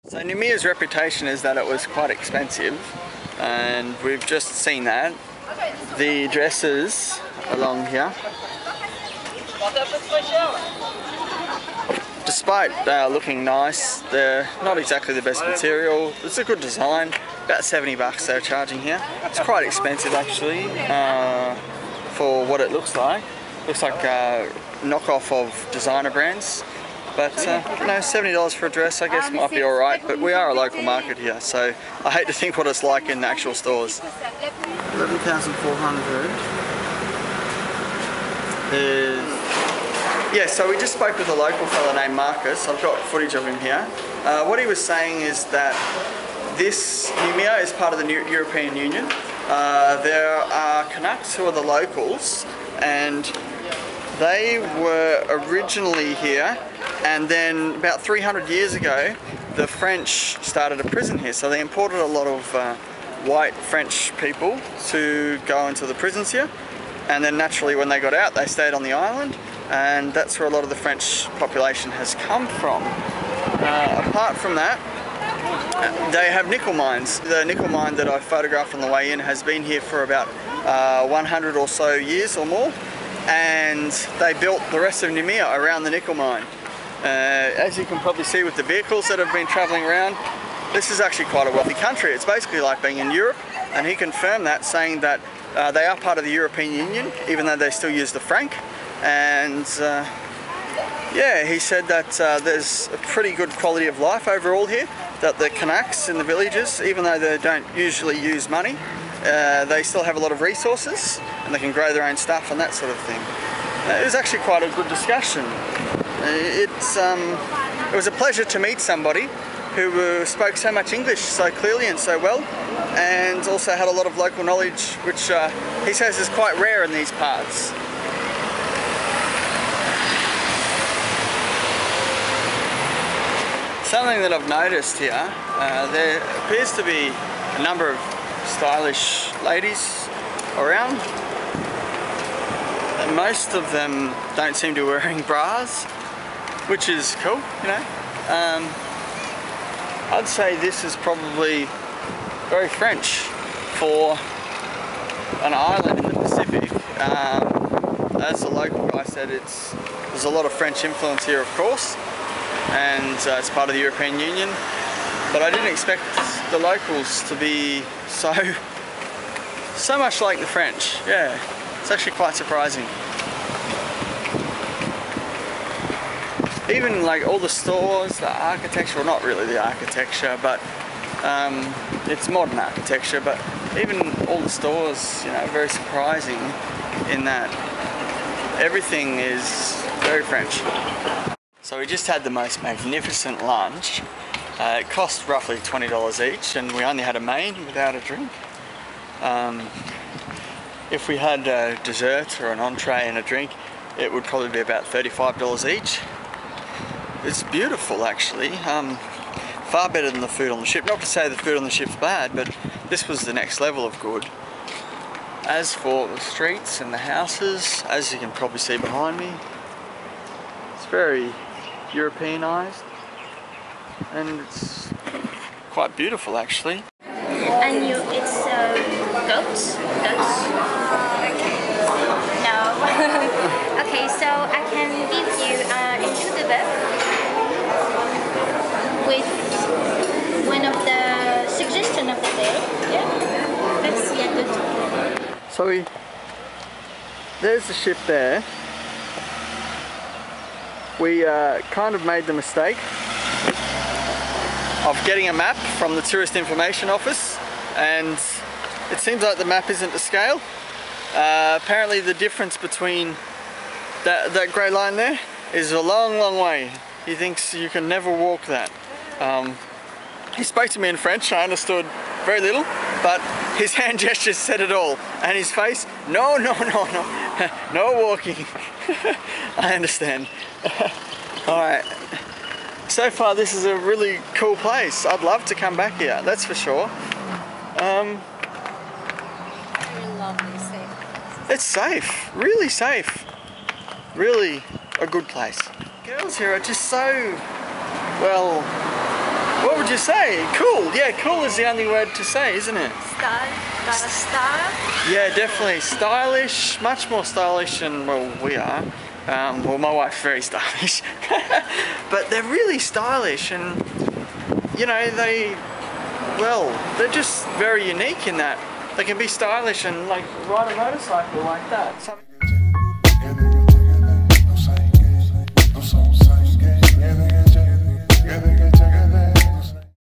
So Noumea's reputation is that it was quite expensive, and we've just seen that. The dresses along here, despite looking nice, they're not exactly the best material. It's a good design. About $70 they're charging here. It's quite expensive actually for what it looks like. Looks like a knockoff of designer brands. But you know, $70 for a dress I guess might be alright, but we are a local market here, so I hate to think what it's like in the actual stores. 11,400 is... Yeah, so we just spoke with a local fella named Marcus. I've got footage of him here. What he was saying is that this Noumea is part of the European Union. There are Canucks who are the locals, and they were originally here, and then about 300 years ago the French started a prison here, so they imported a lot of white French people to go into the prisons here, and then naturally when they got out they stayed on the island, and that's where a lot of the French population has come from. Apart from that, they have nickel mines. The nickel mine that I photographed on the way in has been here for about 100 or so years or more, and they built the rest of Noumea around the nickel mine. As you can probably see with the vehicles that have been travelling around, this is actually quite a wealthy country. It's basically like being in Europe, and he confirmed that, saying that they are part of the European Union, even though they still use the franc. And yeah, he said that there's a pretty good quality of life overall here, that the Canucks in the villages, even though they don't usually use money, they still have a lot of resources and they can grow their own stuff and that sort of thing. It was actually quite a good discussion. It was a pleasure to meet somebody who spoke so much English so clearly and so well, and also had a lot of local knowledge, which he says is quite rare in these parts. Something that I've noticed here, there appears to be a number of stylish ladies around. Most of them don't seem to be wearing bras, which is cool, you know. I'd say this is probably very French for an island in the Pacific. As the local guy said, there's a lot of French influence here, of course, and it's part of the European Union, but I didn't expect the locals to be so much like the French. Yeah, it's actually quite surprising. Even like all the stores, the architecture, well, not really the architecture, but it's modern architecture, but even all the stores, you know, very surprising in that everything is very French. So we just had the most magnificent lunch. It cost roughly $20 each, and we only had a main without a drink. If we had a dessert or an entree and a drink, it would probably be about $35 each. It's beautiful actually, far better than the food on the ship. Not to say the food on the ship's bad, but this was the next level of good. As for the streets and the houses, as you can probably see behind me, it's very Europeanized, and it's quite beautiful actually. And it's goats? No. Okay, so I can give you into the book with one of the suggestions of the day. Yeah, let's see at the top. So there's the ship there. We kind of made the mistake of getting a map from the Tourist Information Office, and it seems like the map isn't to scale. Apparently the difference between that grey line there is a long way. He thinks you can never walk that. He spoke to me in French. I understood very little, but his hand gestures said it all, and his face, no no walking. I understand. Alright, so far this is a really cool place. I'd love to come back here, that's for sure. Very lovely, safe. It's safe, really safe. Really a good place. Girls here are just so, well, What would you say? Cool. Yeah, cool is the only word to say, isn't it? Style. Got a style. Yeah, definitely. Stylish. Much more stylish than, well, we are. Well, my wife's very stylish. But they're really stylish and, you know, they're just very unique in that they can be stylish and like ride a motorcycle like that.